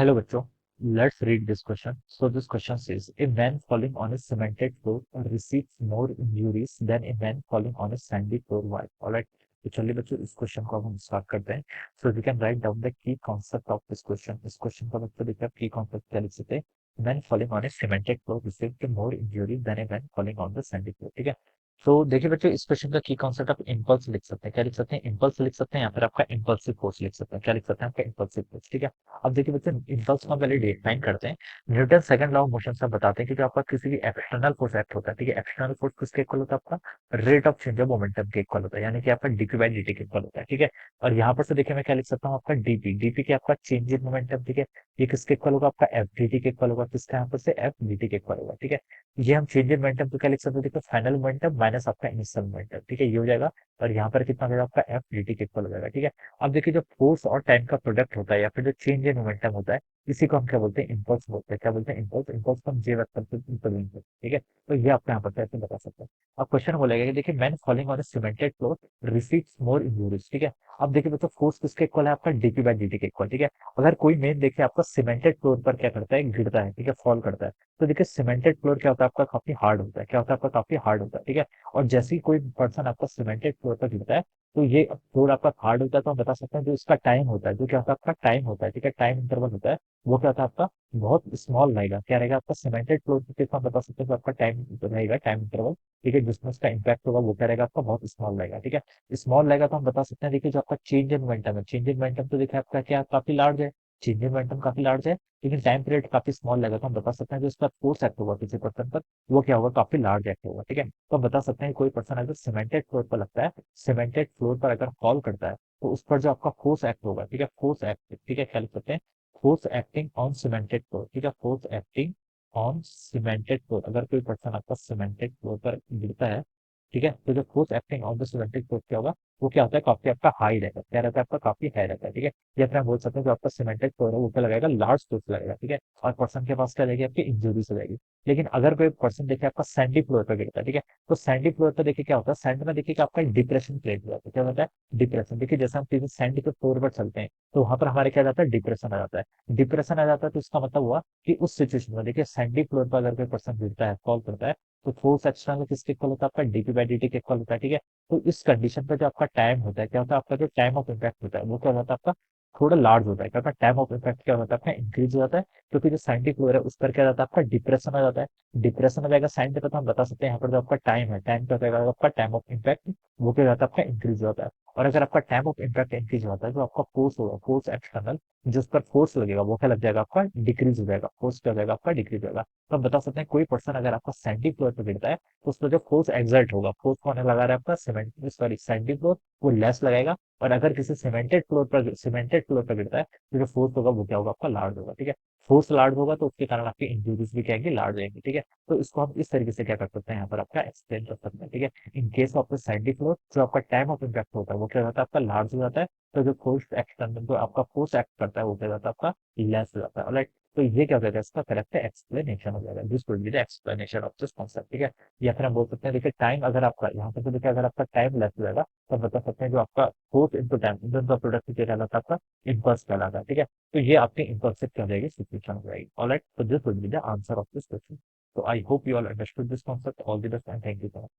Hello, bachcho. Let's read this question. So this question says, a man falling on a cemented floor receives more injuries than a man falling on a sandy floor. Why? All right. तो चलिए बच्चों इस question को अब हम start करते हैं. So we can write down the key concept of this question. इस क्वेश्चन का मतलब देखिए आप की कॉन्सेप्ट क्या लिख सकते हैं. Man falling on a cemented floor received more injury than a man falling on the sandy floor. ठीक है. तो देखिए बच्चों इस क्वेश्चन का की कॉन्सेप्ट आप इम्पल्स लिख सकते हैं. क्या लिख सकते हैं? इम्पल्स लिख सकते हैं या फिर आपका इम्पल्सिव फोर्स लिख सकते हैं. क्या लिख सकते हैं? आपका इम्पल्सिव फोर्स. ठीक है. अब देखिए बच्चों इम्पल्स को हम पहले डिफाइन करते हैं. Newton second law of motion से हम बताते हैं कि जो आपका किसी भी एक्सटर्नल फोर्स एक्ट होता है. ठीक है. एक्सटर्नल फोर्स किसके इक्वल होता है? आपका rate of change of momentum के इक्वल होता है, यानी कि आपका डीपी बाई डी टी के इक्वल होता है. ठीक है. और यहाँ पर से देखिए मैं क्या लिख सकता हूँ, आपका डीपी डीपी के आपका चेंज इन मोमेंटम. ठीक है. ये किसके इक्वल होगा? आपका एफ डी टी के इक्वल होगा. किसका? यहाँ पर से एफ डी टी के इक्वल होगा. ठीक है. ये हम चेंज इन मोमेंटम तो क्या लिख सकते हैं? देखो फाइनल मोमेंटम माइनस आपका इनिशियल मोमेंटम. ठीक है. ये हो जाएगा. और यहाँ पर कितना हो जाएगा? आपका एफ डी टी के इक्वल हो जाएगा. ठीक है. अब देखिए जो फोर्स और टाइम का प्रोडक्ट होता है या फिर जो चेंज इन मोमेंटम होता है, इसी को हम क्या बोलते हैं? इम्पल्स बोलते हैं. क्या बोलते हैं? इम्पल्स. इम्पल्स को हम जे वेक्टर से रिप्रेजेंट करते हैं. ठीक है. तो ये आपको यहाँ पर कैसे बता सकते हैं. अब क्वेश्चन बोलेगा कि देखिए man falling on cemented floor receives more injuries. ठीक है. अब देखिए दोस्तों फोर्स किसके इक्वल है? आपका डीपी बाई डी के इक्वल. ठीक है. अगर कोई मेन देखिए आपका सीमेंटेड फ्लोर पर क्या करता है? गिरता है. ठीक है. फॉल करता है. तो देखिए सीमेंटेड फ्लोर क्या होता है? आपका काफी हार्ड होता है. क्या होता है? आपका काफी हार्ड होता है. ठीक है. और जैसे ही कोई पर्सन आपका सीमेंटेड फ्लोर पर गिरता है, तो ये फ्लोर आपका हार्ड होता है, तो हम बता सकते हैं जो इसका टाइम होता है, जो क्या होता है? आपका टाइम होता है. ठीक है. टाइम इंटरवल होता है. वो क्या होता है? आपका बहुत स्मॉल रहेगा. क्या रहेगा? आपका सीमेंटेड फ्लोर पे हम बता सकते हैं कि आपका टाइम रहेगा, टाइम इंटरवल. ठीक है. जिसमें उसका इम्पैक्ट होगा वो क्या रहेगा? आपका बहुत स्मॉल रहेगा. ठीक है. स्मॉल रहेगा तो हम बता सकते हैं देखिए जो आपका चेंज इन मोमेंटम है, चेंज इन मोमेंटम तो देखिए आपका क्या काफी लार्ज है. चेंज इन मोमेंटम काफी लार्ज है, लेकिन टाइम पीरियड काफी स्मॉल लगेगा, तो हम बता सकते हैं जो इसका फोर्स एक्ट होगा किसी पर्सन पर, वो क्या होगा? काफी लार्ज एक्ट होगा. ठीक है. तो हम बता सकते हैं कोई पर्सन अगर सीमेंटेड फ्लोर पर लगता है, सीमेंटेड फ्लोर पर अगर फॉल करता है, तो उस पर जो आपका फोर्स एक्ट होगा. ठीक है. Force act. ठीक है. क्या लिख सकते हैं? Force acting on cemented floor. ठीक है. Force acting on cemented floor. अगर कोई पर्सन आपका सीमेंटेड फ्लोर पर गिरता है, ठीक है, तो जो force acting on the cemented floor क्या होगा? वो क्या होता है? काफी आपका हाई रहता है. क्या रहता है? आपका काफी हाई रहता है. ठीक है. या फिर हम बोल सकते हैं जो आपका सीमेंटेड फ्लोर है वो क्या लगेगा? लार्ज फोर्स लगेगा. ठीक है. और पर्सन के पास क्या रहेगी? आपकी इंजरीज हो जाएगी. लेकिन अगर कोई पर्सन देखिए आपका सैंडी फ्लोर पर गिरता है, ठीक है, तो सैंडी फ्लोर पर देखिए क्या होता है? सैंड में देखिए कि आपका डिप्रेशन क्रिएट हो जाता है. क्या होता है? डिप्रेशन. देखिए जैसे हम किसी सैंड के फ्लोर पर चलते हैं, तो वहां पर हमारे क्या जाता है? डिप्रेशन आ जाता है. डिप्रेशन आ जाता है तो इसका मतलब हुआ कि उस सिचुएशन में देखिए सैंडी फ्लोर पर अगर कोई पर्सन गिरता है, फॉल करता है, तो फोर्स एक्सटर्नल किसके इक्वल होता है? आपका डीपी बाई डी के इक्वल होता है. ठीक है. तो इस कंडीशन पे जो आपका टाइम होता है, क्या होता है? आपका जो टाइम ऑफ इम्पैक्ट होता है वो क्या होता है? आपका थोड़ा लार्ज होता है. क्या होता है? टाइम ऑफ इम्पैक्ट क्या होता है? आपका इंक्रीज हो जाता है, क्योंकि जो साइंटिफिक फ्लोर है उस पर क्या जाता है? आपका डिप्रेशन आ जाता है. डिप्रेशन हो जाएगा साइन पे, तो हम बता सकते हैं यहाँ पर जो आपका टाइम है, टाइम क्या हो जाएगा? आपका टाइम ऑफ इम्पैक्ट वो क्या जाता है? आपका इंक्रीज हो जाता है. और अगर आपका टाइम ऑफ इम्पैक्ट इंक्रीज होता है, तो आपका फोर्स होगा, फोर्स एक्सटर्नल, जिस पर फोर्स लगेगा वो क्या लग जाएगा? आपका डिक्रीज हो जाएगा. फोर्स क्या हो जाएगा? आपका डिक्रीज हो जाएगा. तो हम बता सकते हैं कोई पर्सन अगर आपका सैंडी फ्लोर पर गिरता है, तो उस पर जो फोर्स एक्सर्ट होगा, फोर्स कौन लगा रहा है? आपका सीमेंट, सॉरी सैंडी फ्लोर, वो लेस लगाएगा. और अगर किसी सीमेंटेड फ्लोर पर गिरता है, तो जो फोर्स होगा वो क्या होगा? आपका लार्ज होगा. ठीक है. फोर्स लार्ज होगा तो उसके कारण आपकी इंजरीज भी क्या आएंगी? लार्ज आएंगी. ठीक है. तो इसको हम इस तरीके से क्या कर सकते हैं? यहाँ पर आपका एक्सप्लेन कर सकते हैं. ठीक है. In case of the scientific flow जो आपका टाइम ऑफ इम्पैक्ट होता है वो क्या होता है? आपका लार्ज हो जाता है. तो जो फोर्स एक्सटर्नल जो आपका फोर्स एक्ट करता है वो क्या जाता है? आपका लेस हो जाता है. ऑलराइट. तो ये क्या हो जाएगा? इसका करेक्ट एक्सप्लेनेशन हो जाएगा. This will be the explanation of this concept. ठीक है. या फिर हम बोल सकते हैं देखिए टाइम अगर आपका यहाँ पर तो देखिए अगर आपका टाइम लेस हो जाएगा, तो हम बता सकते हैं जो आपका फोर्स इंटू टाइम, इनका प्रोडक्ट क्या कहलाता है? आपका इम्पल्स कहलाता है. ठीक है. तो ये आपकी इम्पल्सिव क्या हो जाएगी? सिचुएशन हो जाएगी. ऑलराइट. तो this will be the answer of this question. So I hope you all understood this concept. All the best and thank you so much.